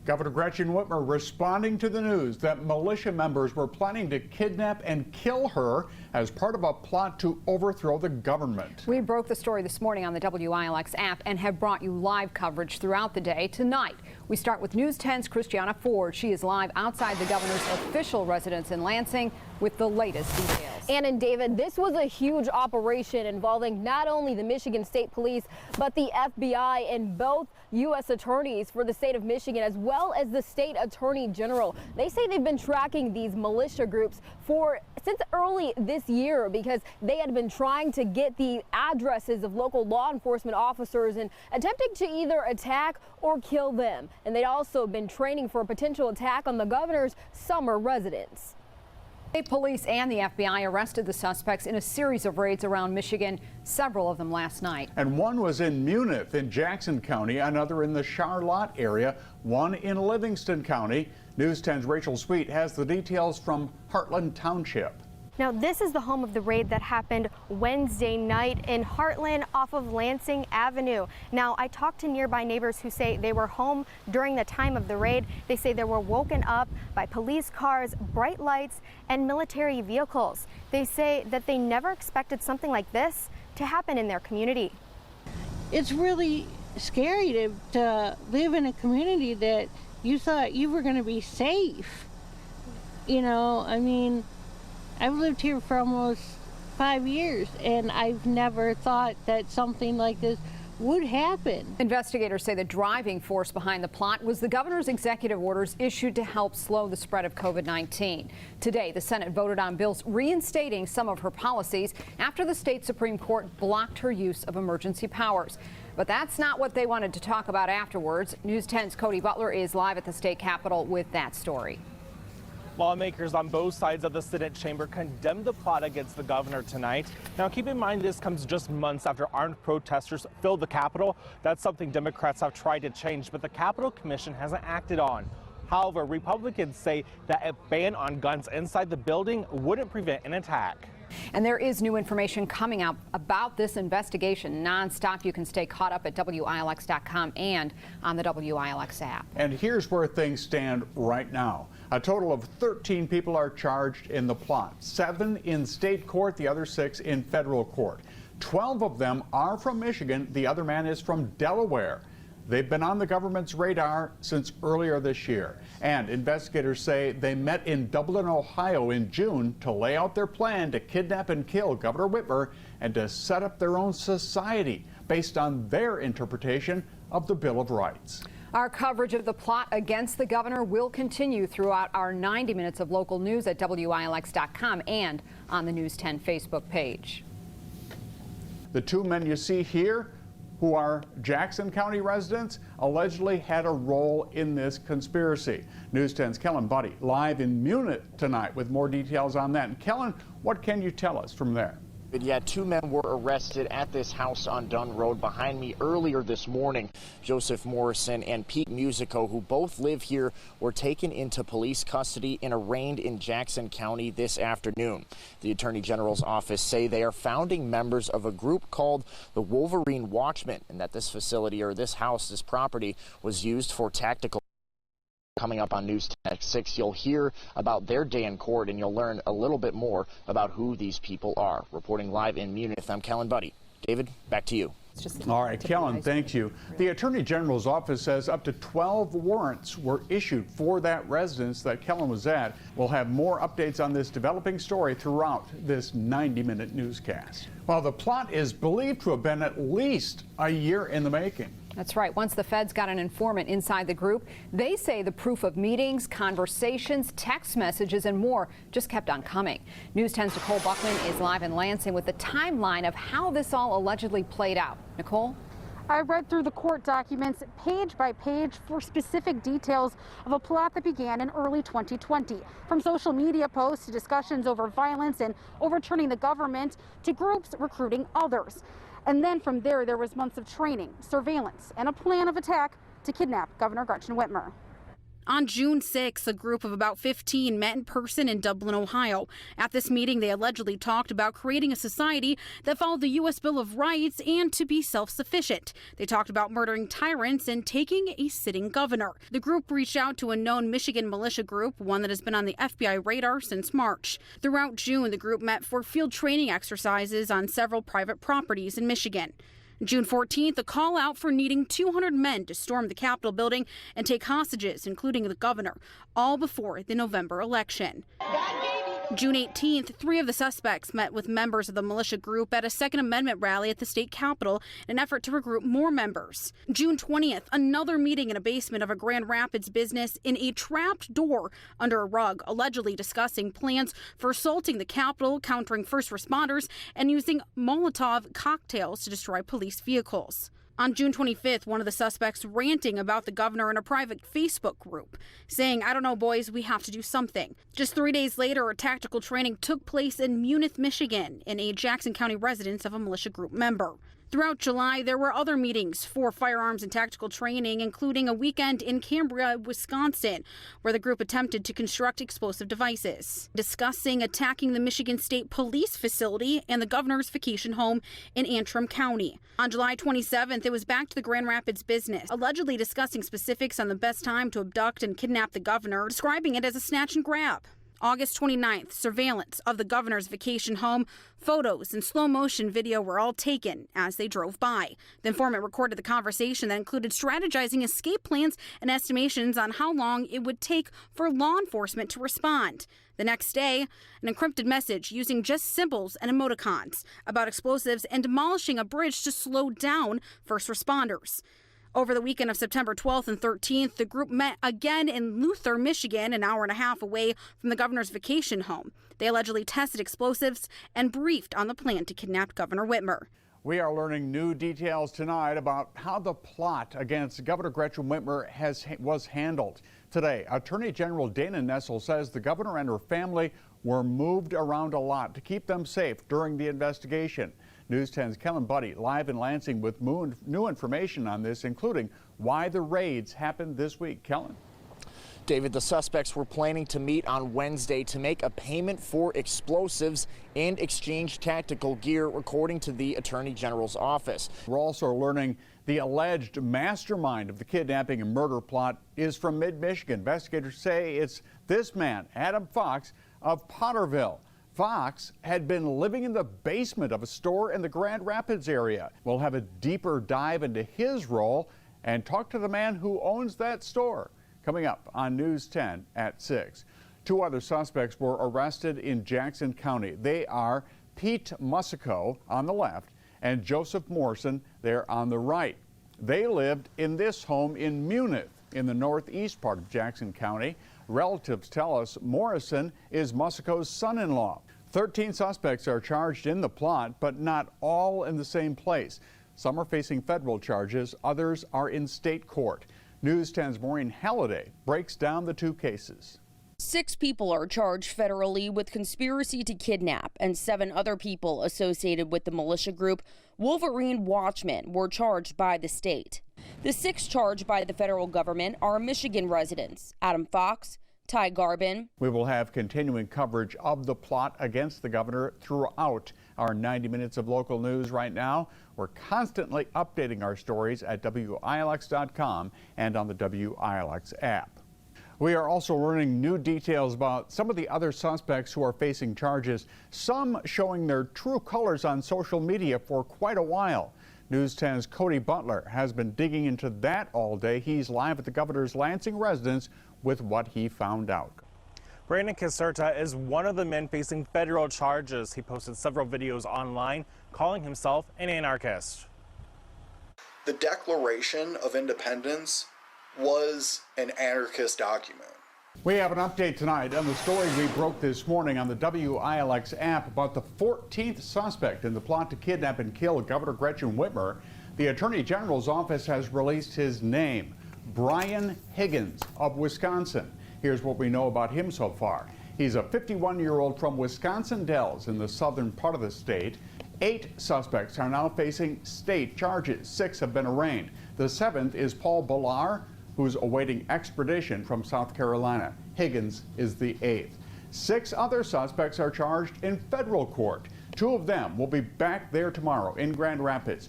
Governor Gretchen Whitmer responding to the news that militia members were planning to kidnap and kill her as part of a plot to overthrow the government. We broke the story this morning on the WILX app and have brought you live coverage throughout the day. Tonight, we start with News 10's Christiana Ford. She is live outside the governor's official residence in Lansing with the latest details. Ann and David, this was a huge operation involving not only the Michigan State Police, but the FBI and both U.S. attorneys for the state of Michigan, as well as the state attorney general. They say they've been tracking these militia groups since early this year because they had been trying to get the addresses of local law enforcement officers and attempting to either attack or kill them. And they'd also been training for a potential attack on the governor's summer residence. State police and the FBI arrested the suspects in a series of raids around Michigan, several of them last night. And one was in Munith in Jackson County, another in the Charlotte area, one in Livingston County. News 10's Rachel Sweet has the details from Heartland Township. Now, this is the home of the raid that happened Wednesday night in Heartland off of Lansing Avenue. Now, I talked to nearby neighbors who say they were home during the time of the raid. They say they were woken up by police cars, bright lights, and military vehicles. They say that they never expected something like this to happen in their community. It's really scary to live in a community that you thought you were going to be safe. You know, I mean, I've lived here for almost 5 years, and I've never thought that something like this would happen. Investigators say the driving force behind the plot was the governor's executive orders issued to help slow the spread of COVID-19. Today, the Senate voted on bills reinstating some of her policies after the state Supreme Court blocked her use of emergency powers. But that's not what they wanted to talk about afterwards. News 10's Cody Butler is live at the state capitol with that story. Lawmakers on both sides of the Senate chamber condemned the plot against the governor tonight. Now, keep in mind this comes just months after armed protesters filled the Capitol. That's something Democrats have tried to change, but the Capitol Commission hasn't acted on. However, Republicans say that a ban on guns inside the building wouldn't prevent an attack. And there is new information coming out about this investigation nonstop. You can stay caught up at WILX.com and on the WILX app. And here's where things stand right now. A total of 13 people are charged in the plot, 7 in state court, the other 6 in federal court. 12 of them are from Michigan. The other man is from Delaware. They've been on the government's radar since earlier this year. And investigators say they met in Dublin, Ohio in June to lay out their plan to kidnap and kill Governor Whitmer and to set up their own society based on their interpretation of the Bill of Rights. Our coverage of the plot against the governor will continue throughout our 90 minutes of local news at WILX.com and on the News 10 Facebook page. The 2 men you see here, who are Jackson County residents, allegedly had a role in this conspiracy. News 10's Kellen Buddy live in Munith tonight with more details on that. And Kellen, what can you tell us from there? Yeah, 2 men were arrested at this house on Dunn Road behind me earlier this morning. Joseph Morrison and Pete Musico, who both live here, were taken into police custody and arraigned in Jackson County this afternoon. The Attorney General's office say they are founding members of a group called the Wolverine Watchmen, and that this facility or this house, this property, was used for tactical. Coming up on News 10 at 6, you'll hear about their day in court, and you'll learn a little bit more about who these people are. Reporting live in Munith, I'm Kellen Buddy. David, back to you. All right, Kellen, thank you. The Attorney General's office says up to 12 warrants were issued for that residence that Kellen was at. We'll have more updates on this developing story throughout this 90-minute newscast. Well, the plot is believed to have been at least a year in the making. That's right. Once the feds got an informant inside the group, they say the proof of meetings, conversations, text messages, and more just kept on coming. News 10's Nicole Buckman is live in Lansing with the timeline of how this all allegedly played out. Nicole? I read through the court documents page by page for specific details of a plot that began in early 2020. From social media posts to discussions over violence and overturning the government to groups recruiting others. And then from there was months of training, surveillance, and a plan of attack to kidnap Governor Gretchen Whitmer. On June 6, a group of about 15 met in person in Dublin, Ohio. At this meeting, they allegedly talked about creating a society that followed the U.S. Bill of Rights and to be self-sufficient. They talked about murdering tyrants and taking a sitting governor. The group reached out to a known Michigan militia group, one that has been on the FBI radar since March. Throughout June, the group met for field training exercises on several private properties in Michigan. June 14th, a call out for needing 200 men to storm the Capitol building and take hostages, including the governor, all before the November election. June 18th, 3 of the suspects met with members of the militia group at a Second Amendment rally at the state capitol in an effort to recruit more members. June 20th, another meeting in a basement of a Grand Rapids business in a trapped door under a rug, allegedly discussing plans for assaulting the Capitol, countering first responders, and using Molotov cocktails to destroy police vehicles. On June 25th, one of the suspects ranting about the governor in a private Facebook group, saying, "I don't know, boys, we have to do something." Just 3 days later, a tactical training took place in Munith, Michigan, in a Jackson County residence of a militia group member. Throughout July, there were other meetings for firearms and tactical training, including a weekend in Cambria, Wisconsin, where the group attempted to construct explosive devices, discussing attacking the Michigan State Police facility and the governor's vacation home in Antrim County. On July 27th, it was back to the Grand Rapids business, allegedly discussing specifics on the best time to abduct and kidnap the governor, describing it as a snatch and grab. August 29th, surveillance of the governor's vacation home. Photos and slow motion video were all taken as they drove by. The informant recorded the conversation that included strategizing escape plans and estimations on how long it would take for law enforcement to respond. The next day, an encrypted message using just symbols and emoticons about explosives and demolishing a bridge to slow down first responders. Over the weekend of September 12th and 13th, the group met again in Luther, Michigan, an hour and a half away from the governor's vacation home. They allegedly tested explosives and briefed on the plan to kidnap Governor Whitmer. We are learning new details tonight about how the plot against Governor Gretchen Whitmer was handled. Today, Attorney General Dana Nessel says the governor and her family were moved around a lot to keep them safe during the investigation. News 10's Kellen Buddy live in Lansing with new information on this, including why the raids happened this week. Kellen. David, the suspects were planning to meet on Wednesday to make a payment for explosives and exchange tactical gear, according to the Attorney General's office. We're also learning the alleged mastermind of the kidnapping and murder plot is from mid-Michigan. Investigators say it's this man, Adam Fox, of Potterville. Fox had been living in the basement of a store in the Grand Rapids area. We'll have a deeper dive into his role and talk to the man who owns that store. Coming up on News 10 at 6. 2 other suspects were arrested in Jackson County. They are Pete Musico on the left and Joseph Morrison there on the right. They lived in this home in Munith in the northeast part of Jackson County. Relatives tell us Morrison is Musico's son-in-law. 13 suspects are charged in the plot, but not all in the same place. Some are facing federal charges, others are in state court. News 10's Maureen Halliday breaks down the 2 cases. 6 people are charged federally with conspiracy to kidnap, and 7 other people associated with the militia group Wolverine Watchmen were charged by the state. The 6 charged by the federal government are Michigan residents: Adam Fox, Ty Garbin. We will have continuing coverage of the plot against the governor throughout our 90 minutes of local news right now. We're constantly updating our stories at WILX.com and on the WILX app. We are also learning new details about some of the other suspects who are facing charges, some showing their true colors on social media for quite a while. News 10's Cody Butler has been digging into that all day. He's live at the governor's Lansing residence with what he found out. Brandon Caserta is one of the men facing federal charges. He posted several videos online calling himself an anarchist. The Declaration of Independence was an anarchist document. We have an update tonight on the story we broke this morning on the WILX app about the 14th suspect in the plot to kidnap and kill Governor Gretchen Whitmer. The Attorney General's office has released his name, Brian Higgins of Wisconsin. Here's what we know about him so far. He's a 51-year-old from Wisconsin Dells in the southern part of the state. 8 suspects are now facing state charges. 6 have been arraigned. The 7th is Paul Ballar who's awaiting extradition from South Carolina. Higgins is the 8th. 6 other suspects are charged in federal court. 2 of them will be back there tomorrow in Grand Rapids.